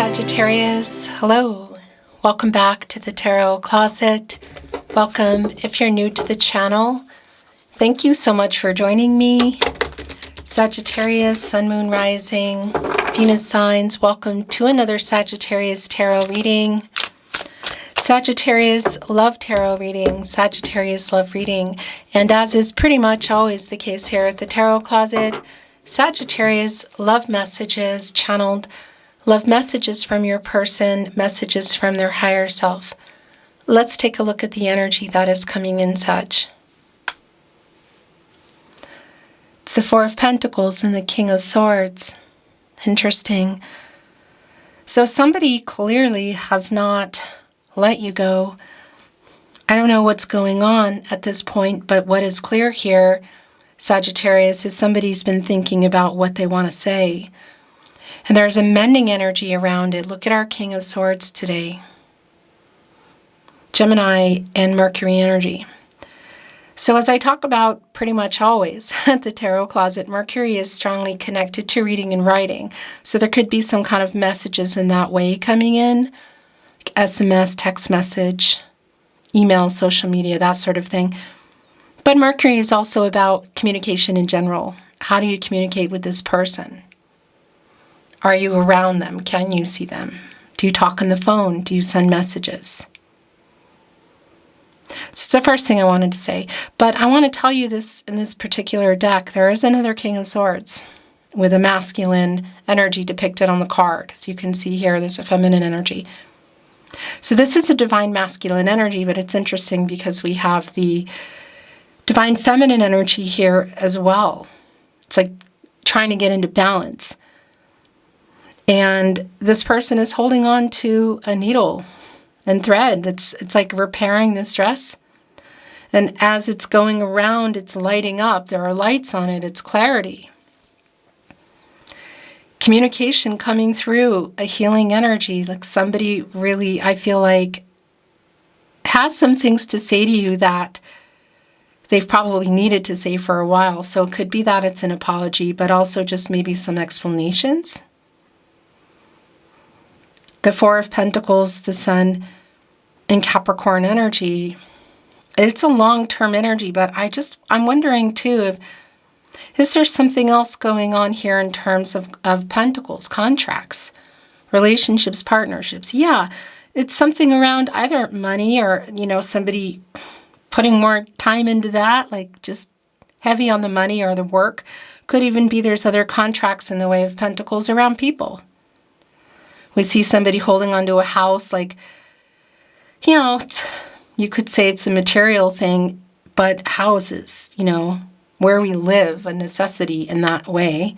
Sagittarius. Hello. Welcome back to the Tarot Closet. Welcome if you're new to the channel. Thank you so much for joining me. Sagittarius, Sun, Moon, Rising, Venus signs. Welcome to another Sagittarius Tarot reading. Sagittarius love tarot reading. Sagittarius love reading. And as is pretty much always the case here at the Tarot Closet, Sagittarius love messages channeled. Love messages from your person, messages from their higher self. Let's take a look at the energy that is coming in, Sag. It's the Four of Pentacles and the King of Swords. Interesting. So somebody clearly has not let you go. I don't know what's going on at this point, but what is clear here, Sagittarius, is somebody's been thinking about what they want to say. And there's a mending energy around it. Look at our King of Swords today. Gemini and Mercury energy. So as I talk about pretty much always at the Tarot Closet, Mercury is strongly connected to reading and writing. So there could be some kind of messages in that way coming in. Like SMS, text message, email, social media, that sort of thing. But Mercury is also about communication in general. How do you communicate with this person? Are you around them? Can you see them? Do you talk on the phone? Do you send messages? So it's the first thing I wanted to say. But I want to tell you this in this particular deck. There is another King of Swords with a masculine energy depicted on the card. As you can see here, there's a feminine energy. So this is a divine masculine energy, but it's interesting because we have the divine feminine energy here as well. It's like trying to get into balance. And this person is holding on to a needle and thread. It's like repairing this dress. And as it's going around, it's lighting up. There are lights on it. It's clarity. Communication coming through, a healing energy. Like somebody really, I feel like, has some things to say to you that they've probably needed to say for a while. So it could be that it's an apology, but also just maybe some explanations. The Four of Pentacles, the Sun, and Capricorn energy. It's a long-term energy, but I'm wondering too, is there something else going on here in terms of pentacles, contracts, relationships, partnerships? Yeah, it's something around either money or, somebody putting more time into that, like just heavy on the money or the work. Could even be there's other contracts in the way of pentacles around people. We see somebody holding onto a house, like, you could say it's a material thing, but houses, where we live, a necessity in that way.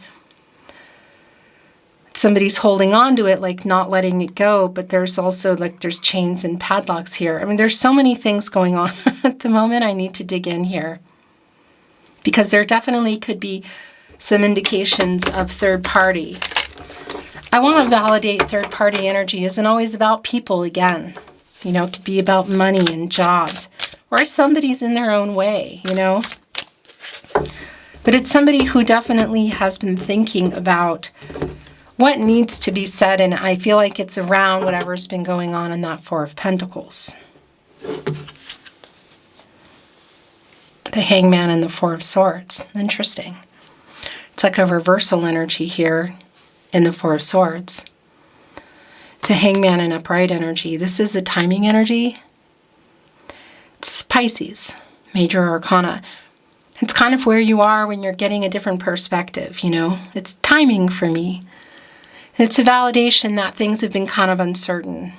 Somebody's holding on to it, like not letting it go, but there's also, there's chains and padlocks here. I mean, there's so many things going on at the moment. I need to dig in here. Because there definitely could be some indications of third party. I want to validate third-party energy isn't always about people again. It could be about money and jobs. Or somebody's in their own way, But it's somebody who definitely has been thinking about what needs to be said, and I feel like it's around whatever's been going on in that Four of Pentacles. The Hangman and the Four of Swords. Interesting. It's like a reversal energy here. In the Four of Swords. The Hangman and Upright energy. This is a timing energy. It's Pisces, Major Arcana. It's kind of where you are when you're getting a different perspective, It's timing for me. And it's a validation that things have been kind of uncertain.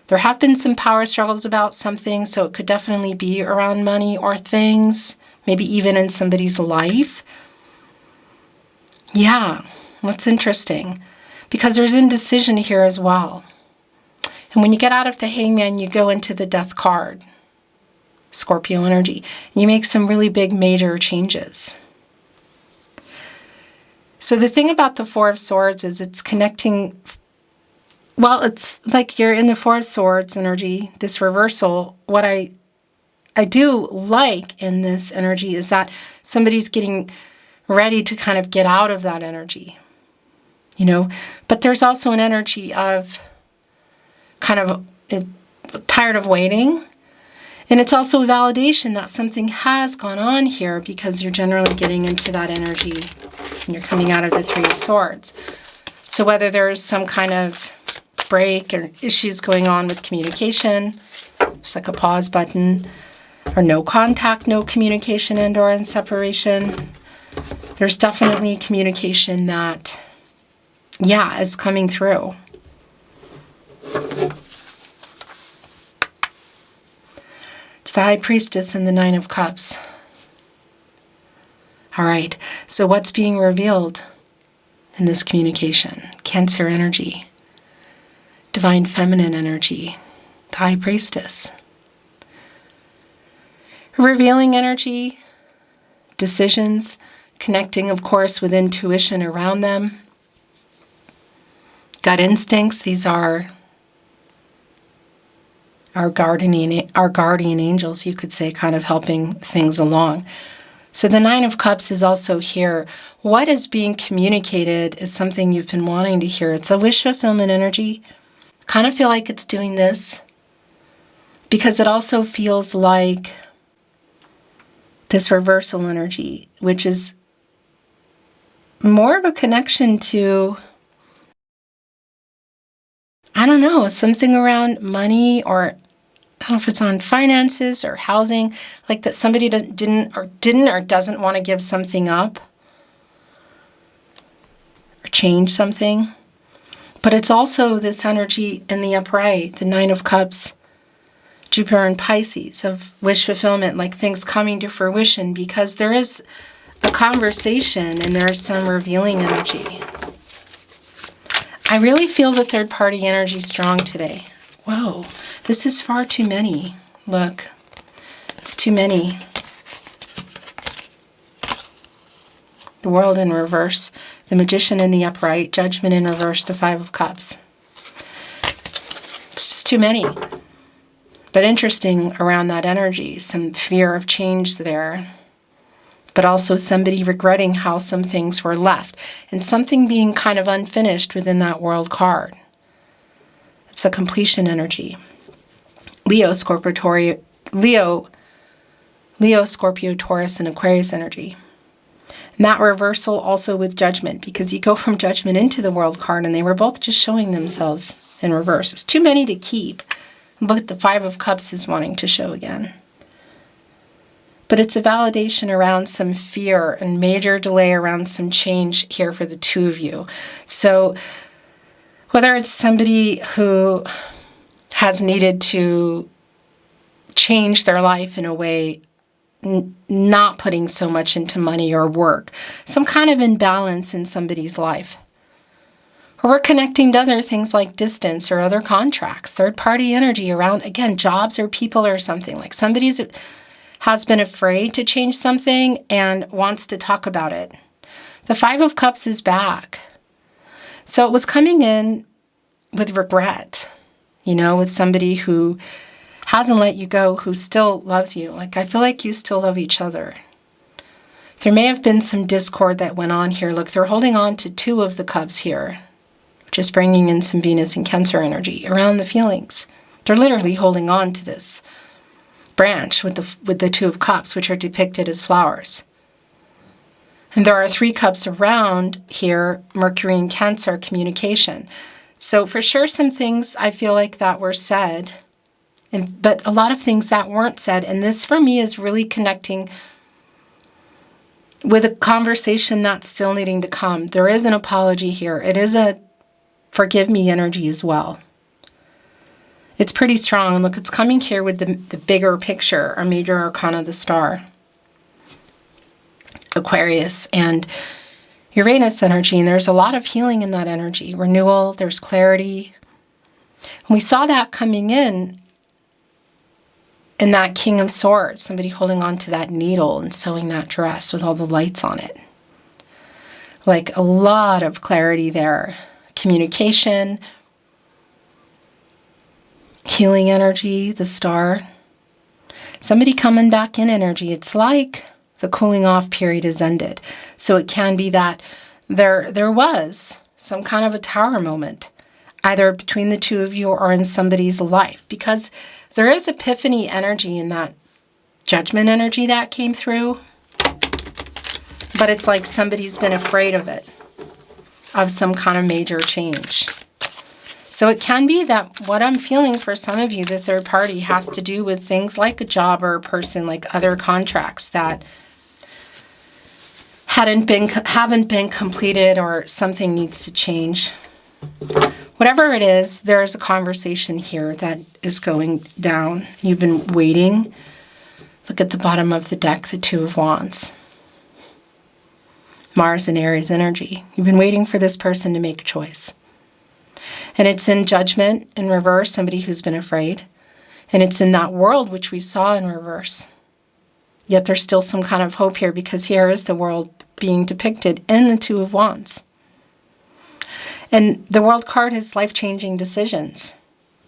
There have been some power struggles about something, so it could definitely be around money or things, maybe even in somebody's life. Yeah. That's interesting because there's indecision here as well. And when you get out of the Hangman, you go into the Death card, Scorpio energy, and you make some really big major changes. So the thing about the Four of Swords is it's connecting, it's like you're in the Four of Swords energy, this reversal. What I do like in this energy is that somebody's getting ready to kind of get out of that energy. But there's also an energy of kind of tired of waiting. And it's also a validation that something has gone on here, because you're generally getting into that energy and you're coming out of the Three of Swords. So whether there's some kind of break or issues going on with communication, it's like a pause button, or no contact, no communication, and or in separation, there's definitely communication that, is coming through. It's the High Priestess and the Nine of Cups. All right, so what's being revealed in this communication? Cancer energy, divine feminine energy, the High Priestess. Revealing energy, decisions, connecting, of course, with intuition around them. Gut instincts, these are our guardian angels, you could say, kind of helping things along. So the Nine of Cups is also here. What is being communicated is something you've been wanting to hear. It's a wish fulfillment energy. I kind of feel like it's doing this because it also feels like this reversal energy, which is more of a connection to, I don't know, something around money, or I don't know if it's on finances or housing, like that somebody didn't or doesn't want to give something up or change something. But it's also this energy in the upright, the Nine of Cups, Jupiter and Pisces, of wish fulfillment, like things coming to fruition, because there is a conversation and there's some revealing energy. I really feel the third party energy strong today. Whoa, this is far too many. Look, it's too many. The World in reverse, the Magician in the upright, Judgment in reverse, the Five of Cups. It's just too many. But interesting around that energy, some fear of change there, but also somebody regretting how some things were left, and something being kind of unfinished within that World card. It's a completion energy. Leo, Scorpio, Taurus, and Aquarius energy. And that reversal also with Judgment, because you go from Judgment into the World card, and they were both just showing themselves in reverse. It's too many to keep. But the Five of Cups is wanting to show again. But it's a validation around some fear and major delay around some change here for the two of you. So whether it's somebody who has needed to change their life in a way, not putting so much into money or work, some kind of imbalance in somebody's life. Or we're connecting to other things like distance or other contracts, third-party energy around, again, jobs or people or something. Like somebody has been afraid to change something and wants to talk about it. The Five of Cups is back. So it was coming in with regret, with somebody who hasn't let you go, who still loves you. Like, I feel like you still love each other. There may have been some discord that went on here. Look, they're holding on to Two of the Cups here. Just bringing in some Venus and Cancer energy around the feelings. They're literally holding on to this branch with the Two of Cups, which are depicted as flowers. And there are Three Cups around here, Mercury and Cancer, communication. So for sure some things I feel like that were said, but a lot of things that weren't said. And this for me is really connecting with a conversation that's still needing to come. There is an apology here. It is a forgive me energy as well. It's pretty strong. Look, it's coming here with the bigger picture, our major arcana, the star, Aquarius, and Uranus energy. And there's a lot of healing in that energy. Renewal, there's clarity. And we saw that coming in that King of Swords, somebody holding on to that needle and sewing that dress with all the lights on it. Like a lot of clarity there. Communication, healing energy, the star. Somebody coming back in energy. It's like the cooling off period has ended. So it can be that there was some kind of a tower moment, either between the two of you or in somebody's life, because there is epiphany energy in that judgment energy that came through, but it's like somebody's been afraid of it, of some kind of major change. So it can be that what I'm feeling for some of you, the third party, has to do with things like a job or a person, like other contracts that haven't been completed, or something needs to change. Whatever it is, there is a conversation here that is going down. You've been waiting. Look at the bottom of the deck, the Two of Wands. Mars and Aries energy. You've been waiting for this person to make a choice. And it's in Judgment in reverse, somebody who's been afraid. And it's in that World, which we saw in reverse. Yet there's still some kind of hope here, because here is the world being depicted in the Two of Wands. And the World card is life-changing decisions.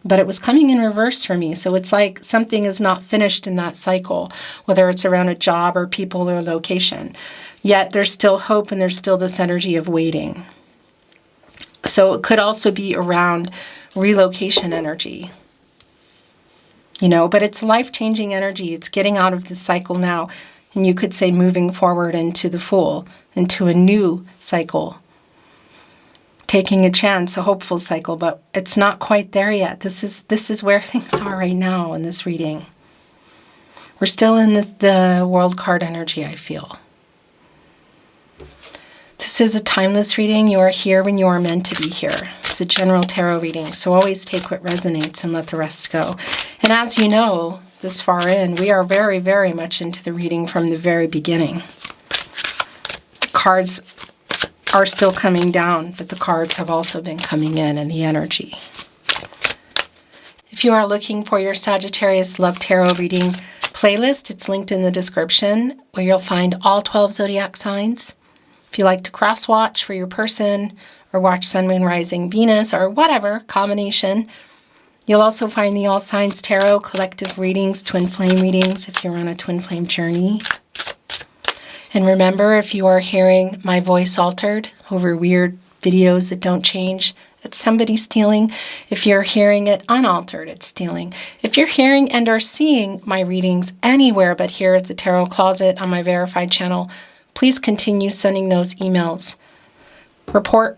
But it was coming in reverse for me. So it's like something is not finished in that cycle, whether it's around a job or people or location. Yet there's still hope, and there's still this energy of waiting. So it could also be around relocation energy. You know, but it's life-changing energy. It's getting out of the cycle now. And you could say moving forward into the Fool, into a new cycle. Taking a chance, a hopeful cycle, but it's not quite there yet. This is where things are right now in this reading. We're still in the World card energy, I feel. This is a timeless reading. You are here when you are meant to be here. It's a general tarot reading, so always take what resonates and let the rest go. And as you know, this far in, we are very, very much into the reading from the very beginning. The cards are still coming down, but the cards have also been coming in the energy. If you are looking for your Sagittarius Love Tarot reading playlist, it's linked in the description, where you'll find all 12 zodiac signs. If you like to cross-watch for your person, or watch Sun, Moon, Rising, Venus, or whatever combination, you'll also find the All Signs Tarot collective readings, twin flame readings, if you're on a twin flame journey. And remember, if you are hearing my voice altered over weird videos that don't change, it's somebody stealing. If you're hearing it unaltered, it's stealing. If you're hearing and are seeing my readings anywhere but here at the Tarot Closet on my verified channel, please continue sending those emails. Report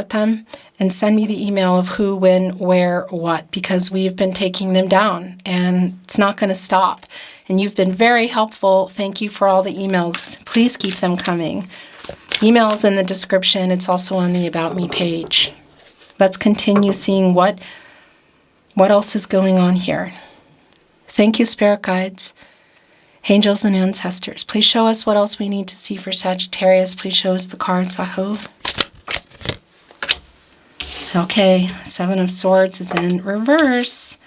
them, and send me the email of who, when, where, what, because we've been taking them down, and it's not going to stop. And you've been very helpful. Thank you for all the emails. Please keep them coming. Email's in the description. It's also on the About Me page. Let's continue seeing what else is going on here. Thank you, Spirit Guides, Angels, and Ancestors. Please show us what else we need to see for Sagittarius. Please show us the cards, I hope. Okay, Seven of Swords is in reverse.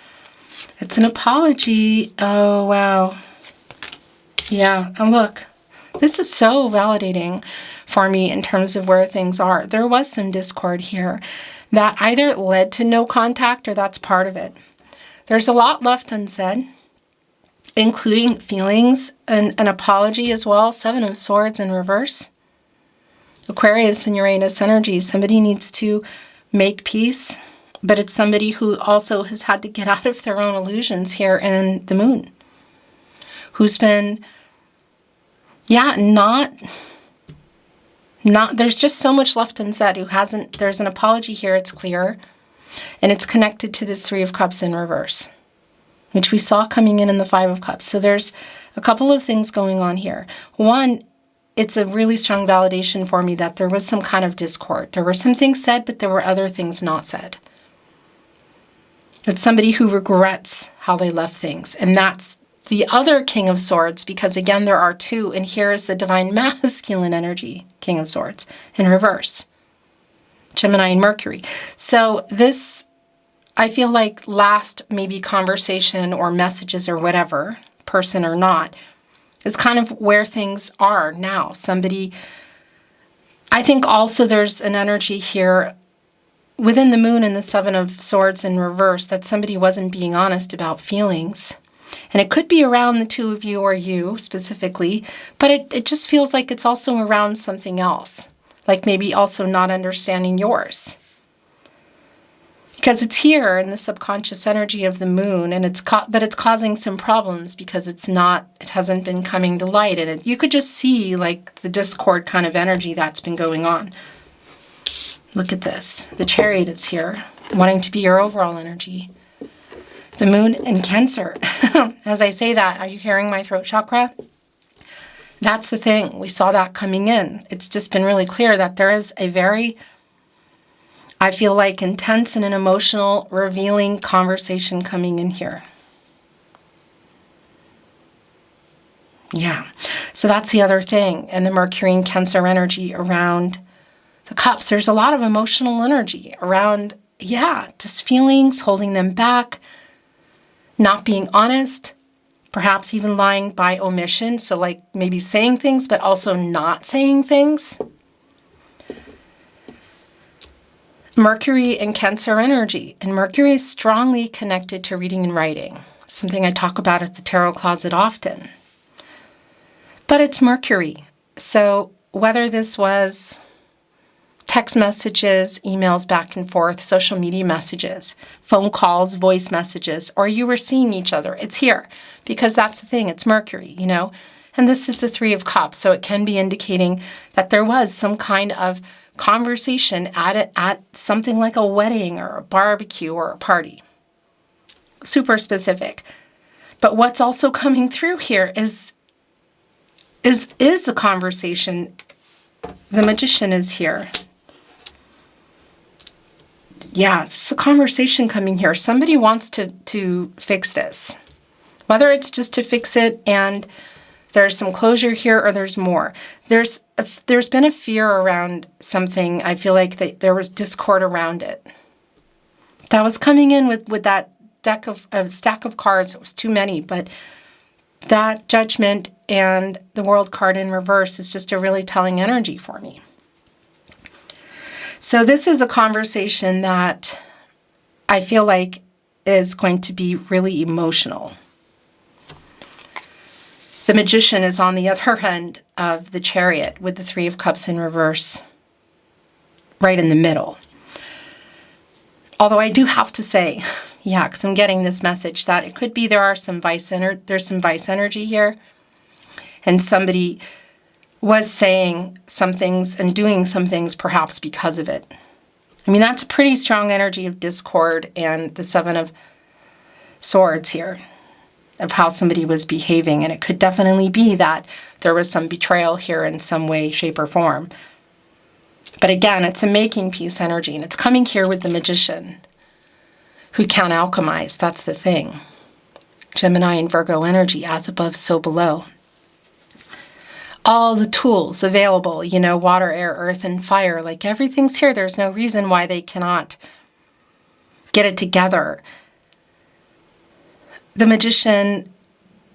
It's an apology. Oh, wow. Yeah, and look, this is so validating for me in terms of where things are. There was some discord here that either led to no contact, or that's part of it. There's a lot left unsaid, including feelings and an apology as well. Seven of Swords in reverse. Aquarius and Uranus energy. Somebody needs to make peace, but it's somebody who also has had to get out of their own illusions here in the Moon. Who's been, not, there's just so much left unsaid. There's an apology here, it's clear. And it's connected to this Three of Cups in reverse, which we saw coming in the Five of Cups. So there's a couple of things going on here. One, it's a really strong validation for me that there was some kind of discord. There were some things said, but there were other things not said. It's somebody who regrets how they left things. And that's the other King of Swords, because again, there are two. And here is the Divine Masculine energy, King of Swords, in reverse. Gemini and Mercury. So this, I feel like last maybe conversation or messages or whatever, person or not, is kind of where things are now. Somebody, I think also there's an energy here within the Moon and the Seven of Swords in reverse that somebody wasn't being honest about feelings. And it could be around the two of you or you specifically, but it just feels like it's also around something else. like maybe also not understanding yours. Because it's here in the subconscious energy of the moon, and but it's causing some problems because it hasn't been coming to light, and you could just see like the discord kind of energy that's been going on. Look at this. The Chariot is here, wanting to be your overall energy. The moon in Cancer. As I say that, are you hearing my throat chakra? That's the thing. We saw that coming in. It's just been really clear that there is a very, I feel like, intense and an emotional, revealing conversation coming in here. Yeah. So that's the other thing. And the Mercury and Cancer energy around the cups. There's a lot of emotional energy around, just feelings, holding them back, not being honest, perhaps even lying by omission. So like maybe saying things, but also not saying things. Mercury and Cancer energy. And Mercury is strongly connected to reading and writing, something I talk about at the Tarot Closet often. But it's Mercury. So whether this was text messages, emails back and forth, social media messages, phone calls, voice messages, or you were seeing each other, it's here. Because that's the thing, it's Mercury, And this is the Three of Cups, so it can be indicating that there was some kind of conversation at something like a wedding or a barbecue or a party. Super specific. But what's also coming through here is the conversation. The Magician is here. Yeah, it's a conversation coming here. Somebody wants to fix this. Whether it's just to fix it and there's some closure here or there's more. There's been a fear around something. I feel like there was discord around it. That was coming in with that stack of cards. It was too many, but that Judgment and the World card in reverse is just a really telling energy for me. So this is a conversation that I feel like is going to be really emotional. The Magician is on the other end of the Chariot with the Three of Cups in reverse, right in the middle. Although I do have to say, because I'm getting this message that it could be there's some vice energy here, and somebody was saying some things and doing some things perhaps because of it. I mean, that's a pretty strong energy of discord and the Seven of Swords here, of how somebody was behaving. And it could definitely be that there was some betrayal here in some way, shape, or form. But again, it's a making peace energy, and it's coming here with the Magician, who can alchemize. That's the thing. Gemini and Virgo energy, as above, so below. All the tools available, water, air, earth, and fire, like everything's here. There's no reason why they cannot get it together. The Magician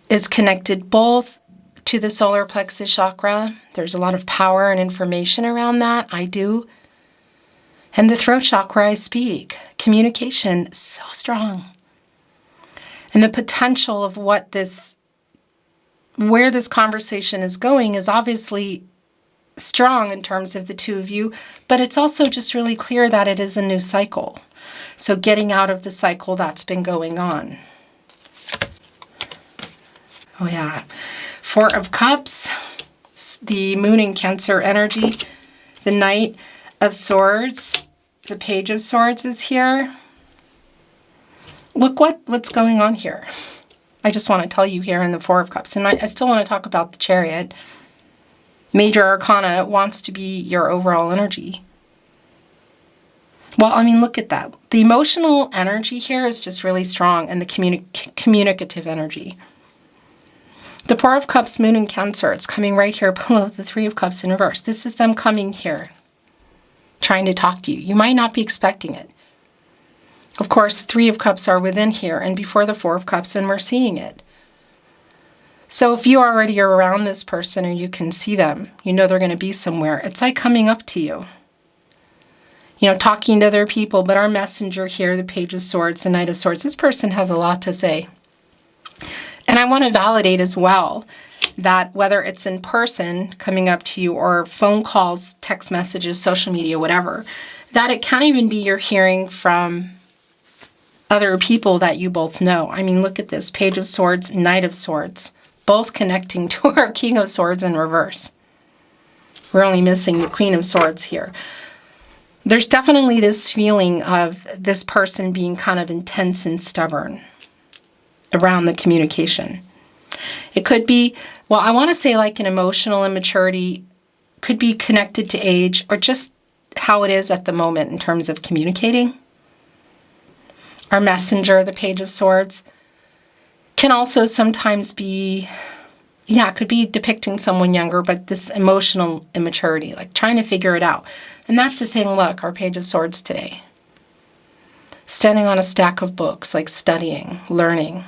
is connected both to the solar plexus chakra. There's a lot of power and information around that. I do. And the throat chakra, I speak. Communication is so strong. And the potential of where this conversation is going is obviously strong in terms of the two of you, but it's also just really clear that it is a new cycle. So getting out of the cycle that's been going on. Oh yeah. Four of Cups, the Moon in Cancer energy, the Knight of Swords, the Page of Swords is here. Look what's going on here. I just want to tell you here in the Four of Cups, and I still want to talk about the Chariot. Major Arcana wants to be your overall energy. Well, I mean, look at that. The emotional energy here is just really strong, and the communicative energy. The Four of Cups, Moon in Cancer, it's coming right here below the Three of Cups in reverse. This is them coming here, trying to talk to you. You might not be expecting it. Of course, the Three of Cups are within here and before the Four of Cups, and we're seeing it. So if you already are around this person or you can see them, you know they're going to be somewhere. It's like coming up to you. Talking to other people, but our messenger here, the Page of Swords, the Knight of Swords, this person has a lot to say. And I want to validate as well that whether it's in person coming up to you or phone calls, text messages, social media, whatever, that it can't even be you're hearing from other people that you both know. I mean, look at this. Page of Swords, Knight of Swords, both connecting to our King of Swords in reverse. We're only missing the Queen of Swords here. There's definitely this feeling of this person being kind of intense and stubborn around the communication. It could be, well, I want to say like an emotional immaturity, could be connected to age or just how it is at the moment in terms of communicating. Our messenger, the Page of Swords, can also sometimes be, it could be depicting someone younger, but this emotional immaturity, like trying to figure it out. And that's the thing, look, our Page of Swords today. Standing on a stack of books, like studying, learning.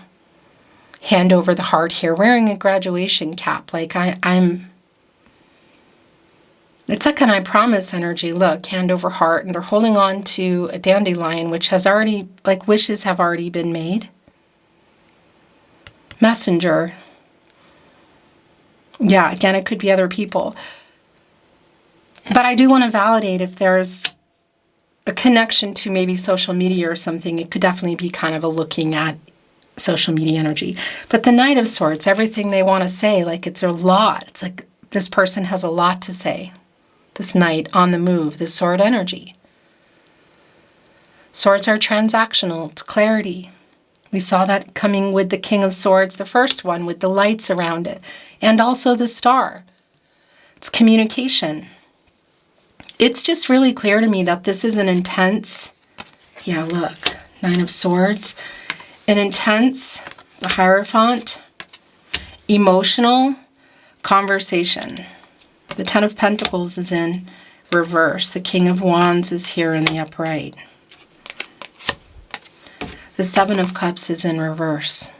Hand over the heart here, wearing a graduation cap, like I'm, it's like an I promise energy, look, hand over heart, and they're holding on to a dandelion, which has already, like wishes have already been made. Messenger. Yeah, again, it could be other people. But I do want to validate if there's a connection to maybe social media or something, it could definitely be kind of a looking at social media energy. But the Knight of Swords, everything they want to say, like it's a lot. It's like this person has a lot to say. This Knight on the move, this sword energy. Swords are transactional. It's clarity. We saw that coming with the King of Swords, the first one, with the lights around it. And also the star. It's communication. It's just really clear to me that this is an intense, look, Nine of Swords. An intense, the Hierophant, emotional conversation. The Ten of Pentacles is in reverse. The King of Wands is here in the upright. The Seven of Cups is in reverse.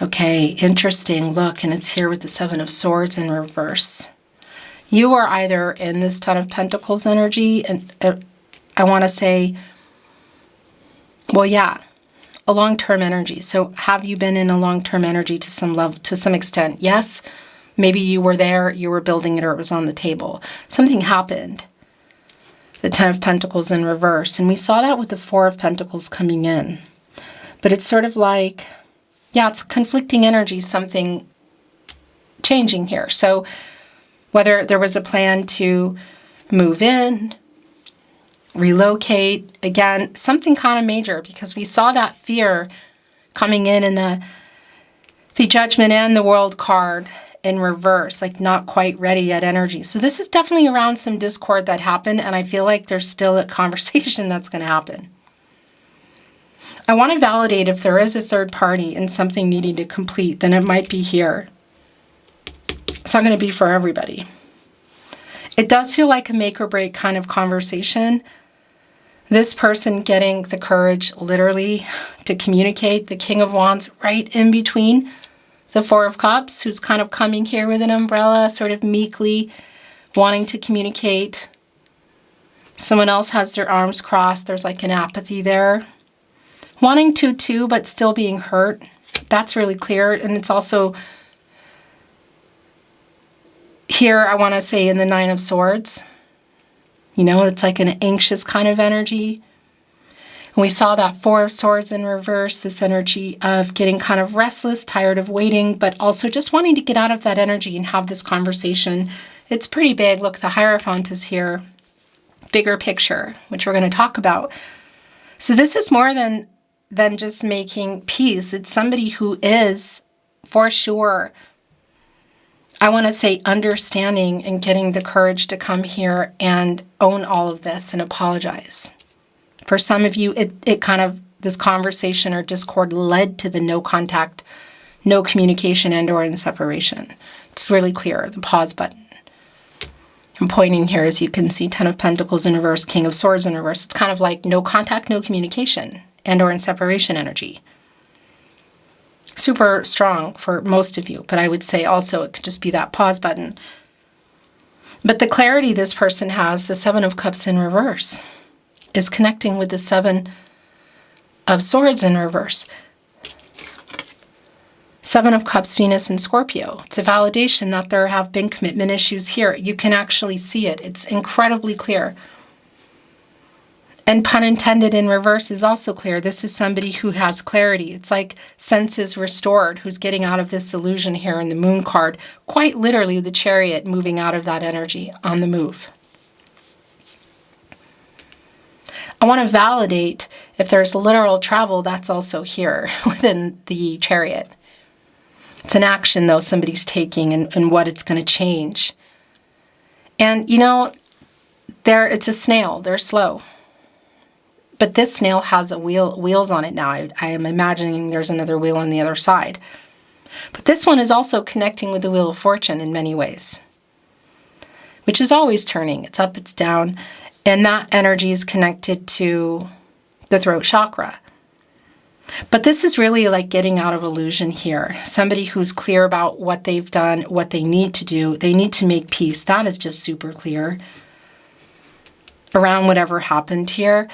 Okay, interesting. Look, and it's here with the Seven of Swords in reverse. You are either in this Ten of Pentacles energy, and I want to say, a long-term energy. So have you been in a long-term energy to some level, to some extent? Yes. Maybe you were there, you were building it, or it was on the table. Something happened. The Ten of Pentacles in reverse. And we saw that with the Four of Pentacles coming in. But it's sort of like, it's conflicting energy, something changing here. So whether there was a plan to move in, relocate, again, something kind of major, because we saw that fear coming in the Judgment and the World card in reverse, like not quite ready yet energy. So this is definitely around some discord that happened, and I feel like there's still a conversation that's going to happen. I want to validate if there is a third party and something needing to complete, then it might be here. It's not going to be for everybody. It does feel like a make or break kind of conversation. This person getting the courage literally to communicate, the King of Wands right in between the Four of Cups, who's kind of coming here with an umbrella, sort of meekly wanting to communicate. Someone else has their arms crossed. There's like an apathy there. Wanting to too, but still being hurt. That's really clear. And it's also here, I want to say in the Nine of Swords. It's like an anxious kind of energy. And we saw that Four of Swords in reverse, this energy of getting kind of restless, tired of waiting, but also just wanting to get out of that energy and have this conversation. It's pretty big. Look, the Hierophant is here. Bigger picture, which we're going to talk about. So this is more than just making peace. It's somebody who is, for sure, I want to say understanding and getting the courage to come here and own all of this and apologize. For some of you, it kind of, this conversation or discord led to the no contact, no communication, and or in separation. It's really clear, the pause button. I'm pointing here, as you can see, Ten of Pentacles in reverse, King of Swords in reverse. It's kind of like no contact, no communication, and or in separation energy. Super strong for most of you, but I would say also it could just be that pause button. But the clarity this person has, the Seven of Cups in reverse, is connecting with the Seven of Swords in reverse. Seven of Cups, Venus, and Scorpio. It's a validation that there have been commitment issues here. You can actually see it. It's incredibly clear. And pun intended in reverse is also clear. This is somebody who has clarity. It's like senses restored, who's getting out of this illusion here in the Moon card. Quite literally the Chariot moving out of that energy on the move. I want to validate if there's literal travel, that's also here within the Chariot. It's an action, though, somebody's taking and what it's going to change. And, you know, it's a snail. They're slow. But this snail has wheels on it now. I am imagining there's another wheel on the other side. But this one is also connecting with the Wheel of Fortune in many ways, which is always turning. It's up, it's down. And that energy is connected to the throat chakra. But this is really like getting out of illusion here. Somebody who's clear about what they've done, what they need to do. They need to make peace. That is just super clear around whatever happened here.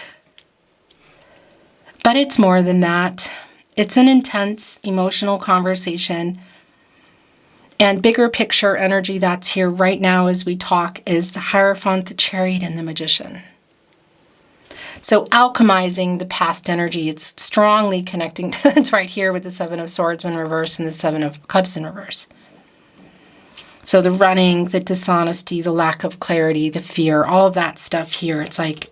But it's more than that. It's an intense emotional conversation. And bigger picture energy that's here right now as we talk is the Hierophant, the Chariot, and the Magician. So alchemizing the past energy, it's strongly connecting. It's right here with the Seven of Swords in reverse and the Seven of Cups in reverse. So the running, the dishonesty, the lack of clarity, the fear, all of that stuff here, it's like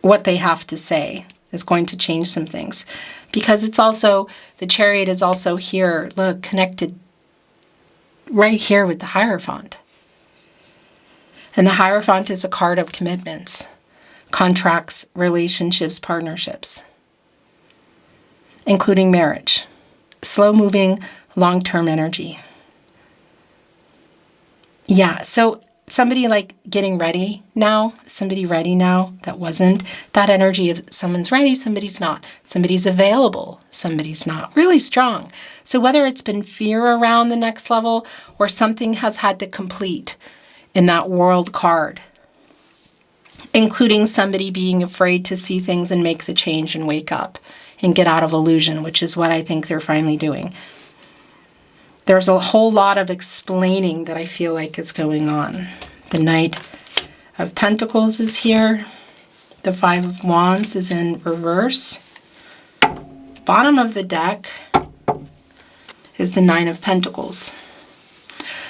what they have to say is going to change some things. Because it's also, the Chariot is also here, look, connected right here with the Hierophant. And the Hierophant is a card of commitments, contracts, relationships, partnerships, including marriage. Slow-moving, long-term energy. Yeah, so somebody like getting ready now, somebody ready now that wasn't. That energy of someone's ready, somebody's not. Somebody's available, somebody's not. Really strong. So whether it's been fear around the next level or something has had to complete in that World card, including somebody being afraid to see things and make the change and wake up and get out of illusion, which is what I think they're finally doing. There's a whole lot of explaining that I feel like is going on. The Knight of Pentacles is here. The Five of Wands is in reverse. Bottom of the deck is the Nine of Pentacles.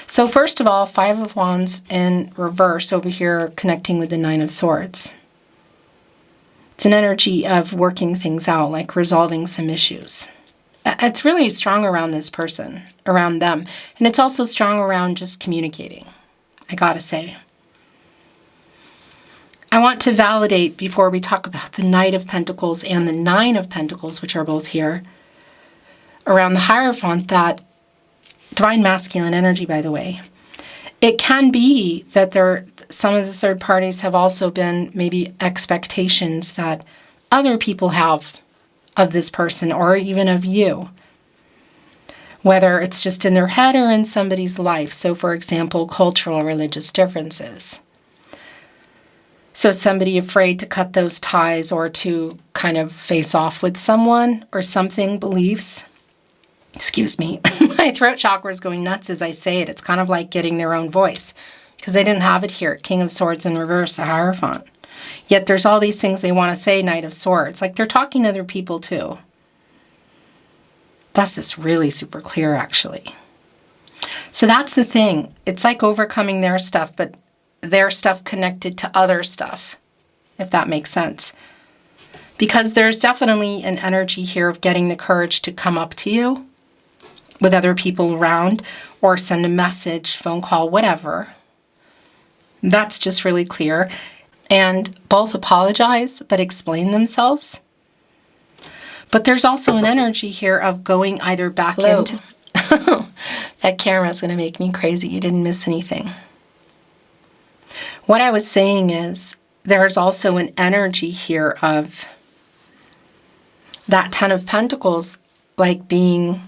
So first of all, Five of Wands in reverse over here connecting with the Nine of Swords. It's an energy of working things out, like resolving some issues. It's really strong around this person, around them. And it's also strong around just communicating, I gotta say. I want to validate before we talk about the Knight of Pentacles and the Nine of Pentacles, which are both here, around the Hierophant, that divine masculine energy, by the way. It can be that some of the third parties have also been maybe expectations that other people have of this person or even of you, whether it's just in their head or in somebody's life. So for example, cultural, religious differences. So somebody afraid to cut those ties or to kind of face off with someone or something, beliefs. Excuse me, my throat chakra is going nuts as I say it. It's kind of like getting their own voice because they didn't have it here. King of Swords in reverse, the Hierophant. Yet there's all these things they want to say, Knight of Swords. Like they're talking to other people too. That's just really super clear, actually. So that's the thing. It's like overcoming their stuff, but their stuff connected to other stuff, if that makes sense. Because there's definitely an energy here of getting the courage to come up to you with other people around or send a message, phone call, whatever. That's just really clear. And both apologize, but explain themselves. But there's also an energy here of going either back into... That camera is going to make me crazy. You didn't miss anything. What I was saying is there's also an energy here of that Ten of Pentacles like being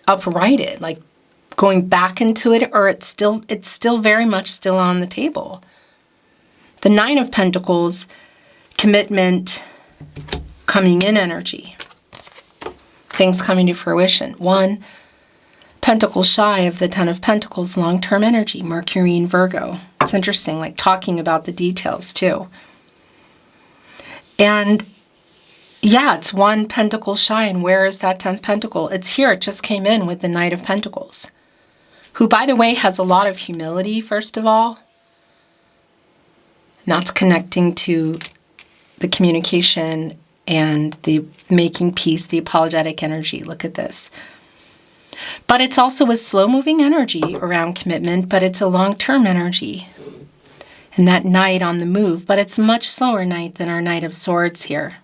uprighted, like going back into it, or it's still very much still on the table. The Nine of Pentacles, commitment, coming in energy, things coming to fruition. One, pentacle shy of the Ten of Pentacles, long-term energy, Mercury in Virgo. It's interesting, like talking about the details too. And yeah, it's one pentacle shy, and where is that 10th pentacle? It's here, it just came in with the Knight of Pentacles, who, by the way, has a lot of humility, first of all. And that's connecting to the communication and the making peace, the apologetic energy. Look at this. But it's also a slow-moving energy around commitment, but it's a long-term energy. And that Knight on the move, but it's a much slower Knight than our Knight of Swords here.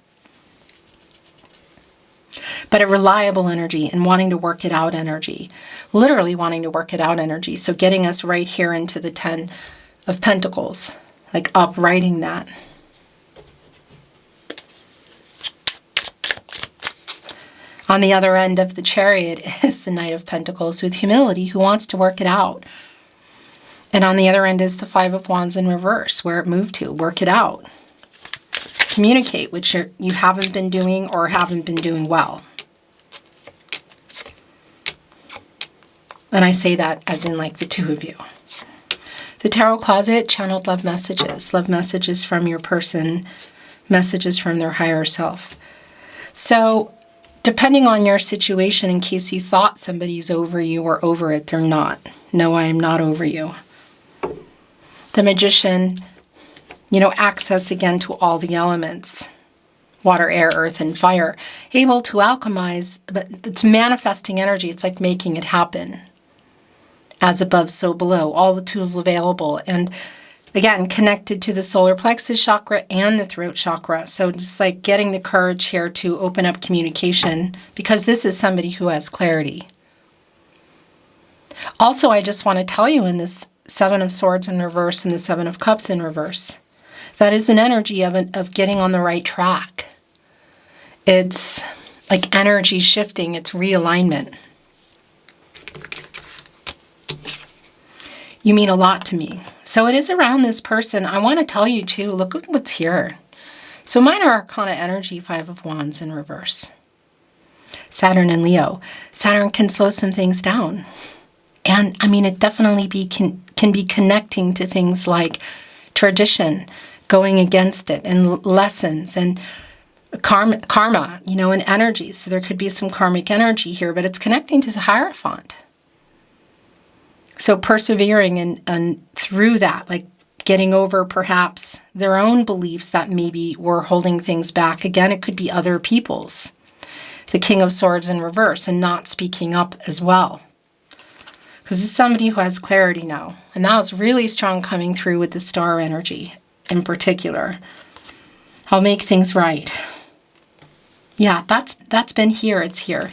But a reliable energy and wanting to work it out energy. Literally wanting to work it out energy. So getting us right here into the 10 of Pentacles, like uprighting that. On the other end of the Chariot is the Knight of Pentacles with humility, who wants to work it out. And on the other end is the Five of Wands in reverse, where it moved to. Work it out. Communicate, which you haven't been doing or haven't been doing well. And I say that as in like the two of you. The Tarot Closet, channeled love messages from your person, messages from their higher self. So depending on your situation, in case you thought somebody's over you or over it, they're not. No, I am not over you. The Magician, you know, access again to all the elements. Water, air, earth, and fire. Able to alchemize, but it's manifesting energy. It's like making it happen. As above, so below. All the tools available. And again, connected to the solar plexus chakra and the throat chakra. So just like getting the courage here to open up communication, because this is somebody who has clarity. Also, I just want to tell you, in this Seven of Swords in reverse and the Seven of Cups in reverse, that is an energy of getting on the right track. It's like energy shifting. It's realignment. You mean a lot to me. So it is around this person. I want to tell you too, look at what's here. So Minor Arcana energy, Five of Wands in reverse. Saturn and Leo. Saturn can slow some things down. And I mean, it definitely can be connecting to things like tradition, going against it, and lessons, and karma, you know, and energy. So there could be some karmic energy here, but it's connecting to the Hierophant. So persevering and through that, like getting over perhaps their own beliefs that maybe were holding things back. Again, it could be other people's. The King of Swords in reverse, and not speaking up as well. Because this is somebody who has clarity now. And that was really strong coming through with the Star energy in particular. I'll make things right. Yeah, that's been here. It's here.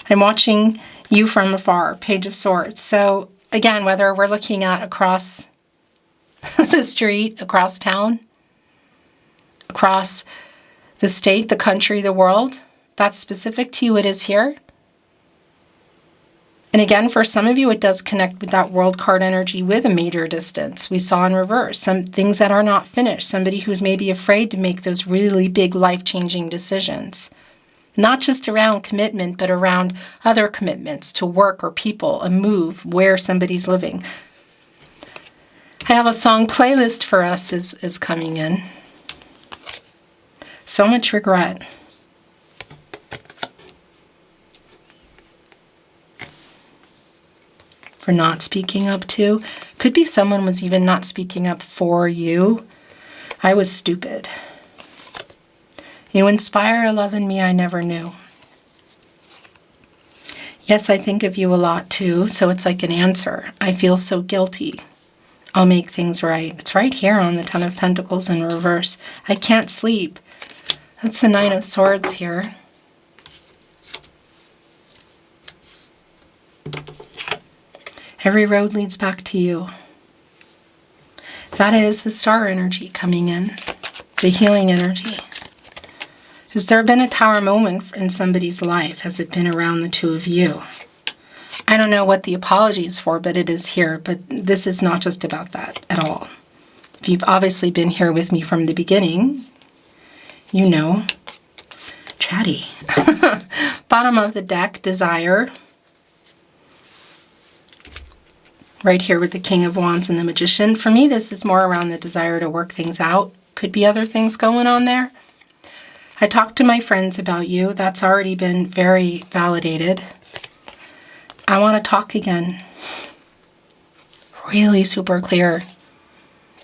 I'm watching you from afar, Page of Swords. So again, whether we're looking at across the street, across town, across the state, the country, the world, that's specific to you, it is here. And again, for some of you, it does connect with that World card energy with a major distance. We saw in reverse, some things that are not finished, somebody who's maybe afraid to make those really big life-changing decisions. Not just around commitment, but around other commitments to work or people, a move, where somebody's living. I have a song playlist for us is coming in. So much regret. For not speaking up to. Could be someone was even not speaking up for you. I was stupid. You inspire a love in me I never knew. Yes, I think of you a lot too, so it's like an answer. I feel so guilty. I'll make things right. It's right here on the Ten of Pentacles in reverse. I can't sleep. That's the Nine of Swords here. Every road leads back to you. That is the Star energy coming in, the healing energy. Has there been a tower moment in somebody's life? Has it been around the two of you? I don't know what the apology is for, but it is here. But this is not just about that at all. If you've obviously been here with me from the beginning, you know. Chatty. Bottom of the deck, desire. right here with the King of Wands and the Magician. For me, this is more around the desire to work things out. Could be other things going on there. I talked to my friends about you. That's already been very validated. I want to talk again. Really super clear.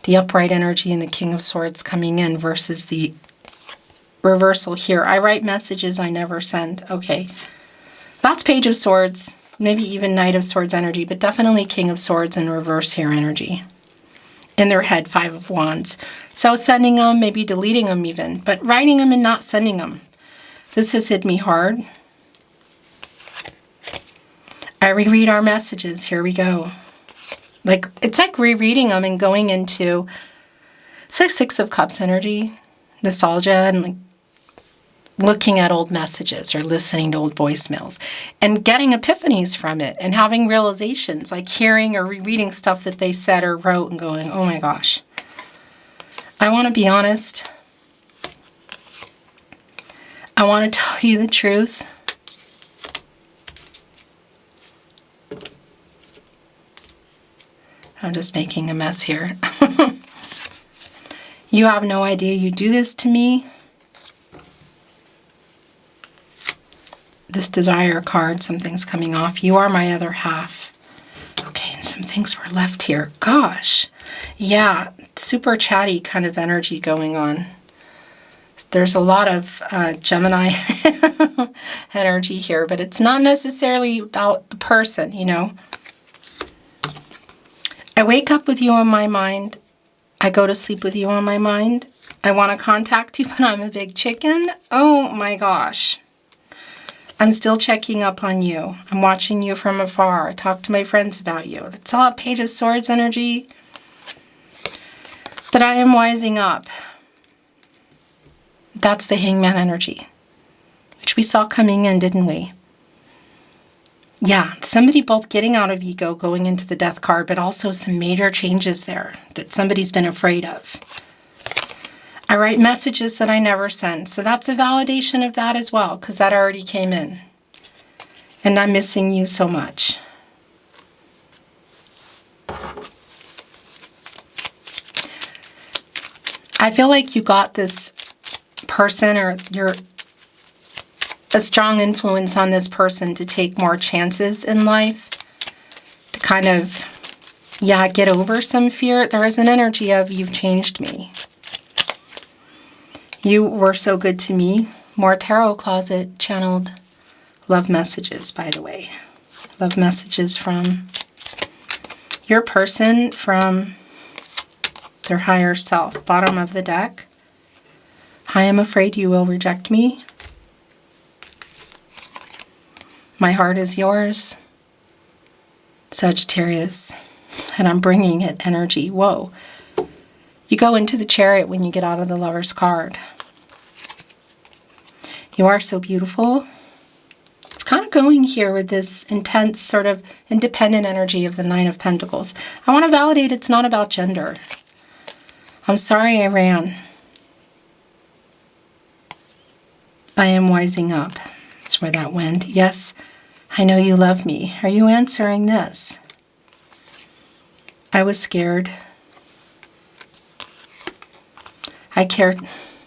The upright energy and the King of Swords coming in versus the reversal here. I write messages I never send. Okay. That's Page of Swords. Maybe even Knight of Swords energy, but definitely King of Swords in reverse here energy. In their head, 5 of Wands. So sending them, maybe deleting them even, but writing them and not sending them. This has hit me hard. I reread our messages. Here we go. Like, it's like rereading them and going into Six of Cups energy, nostalgia, and like looking at old messages or listening to old voicemails and getting epiphanies from it and having realizations, like hearing or rereading stuff that they said or wrote and going, oh my gosh. I want to be honest. I want to tell you the truth. I'm just making a mess here. You have no idea you do this to me. This desire card, something's coming off. You are my other half. Okay, and some things were left here. Gosh. Yeah, super chatty kind of energy going on. There's a lot of Gemini energy here, but it's not necessarily about a person, you know. I wake up with you on my mind. I go to sleep with you on my mind. I want to contact you, but I'm a big chicken. Oh my gosh. I'm still checking up on you. I'm watching you from afar. I talk to my friends about you. That's all Page of Swords energy. But I am wising up. That's the Hangman energy, which we saw coming in, didn't we? Yeah, somebody both getting out of ego, going into the Death card, but also some major changes there that somebody's been afraid of. I write messages that I never send. So that's a validation of that as well, because that already came in. And I'm missing you so much. I feel like you got this person, or you're a strong influence on this person to take more chances in life. To kind of, yeah, get over some fear. There is an energy of, you've changed me. You were so good to me. More Tarot Closet channeled love messages, by the way. Love messages from your person, from their higher self. Bottom of the deck. I am afraid you will reject me. My heart is yours. Sagittarius. And I'm bringing it energy. Whoa. You go into the Chariot when you get out of the Lover's card. You are so beautiful. It's kind of going here with this intense sort of independent energy of the Nine of Pentacles. I want to validate it's not about gender. I'm sorry I ran. I am wising up. That's where that went. Yes, I know you love me. Are you answering this? I was scared. I cared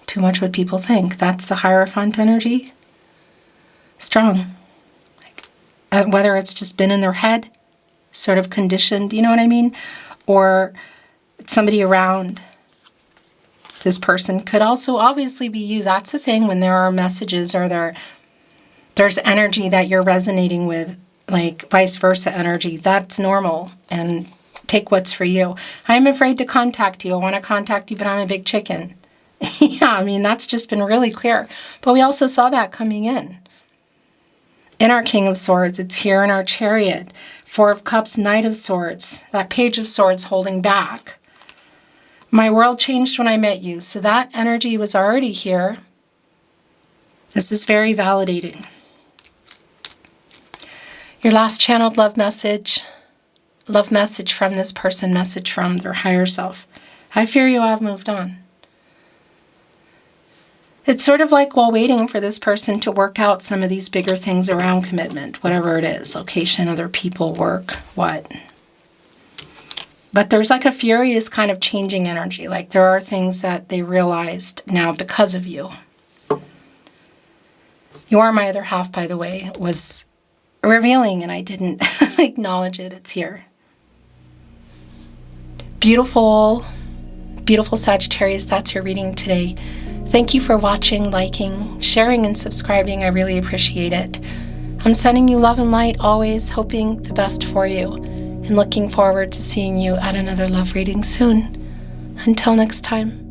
too much what people think. That's the Hierophant energy. Strong. Whether it's just been in their head, sort of conditioned, you know what I mean? Or it's somebody around. This person could also obviously be you. That's the thing when there are messages or there's energy that you're resonating with, like vice versa energy. That's normal, and take what's for you. I'm afraid to contact you. I want to contact you, but I'm a big chicken. Yeah, I mean, that's just been really clear. But we also saw that coming in. In our King of Swords, it's here in our Chariot. Four of Cups, Knight of Swords. That Page of Swords holding back. My world changed when I met you. So that energy was already here. This is very validating. Your last channeled love message from this person, message from their higher self. I fear you have moved on. It's sort of like while waiting for this person to work out some of these bigger things around commitment, whatever it is, location, other people, work, what. But there's like a furious kind of changing energy. Like there are things that they realized now because of you. You Are My Other Half, by the way, was revealing and I didn't acknowledge it. It's here. Beautiful, beautiful Sagittarius, that's your reading today. Thank you for watching, liking, sharing, and subscribing. I really appreciate it. I'm sending you love and light always, hoping the best for you, and looking forward to seeing you at another love reading soon. Until next time.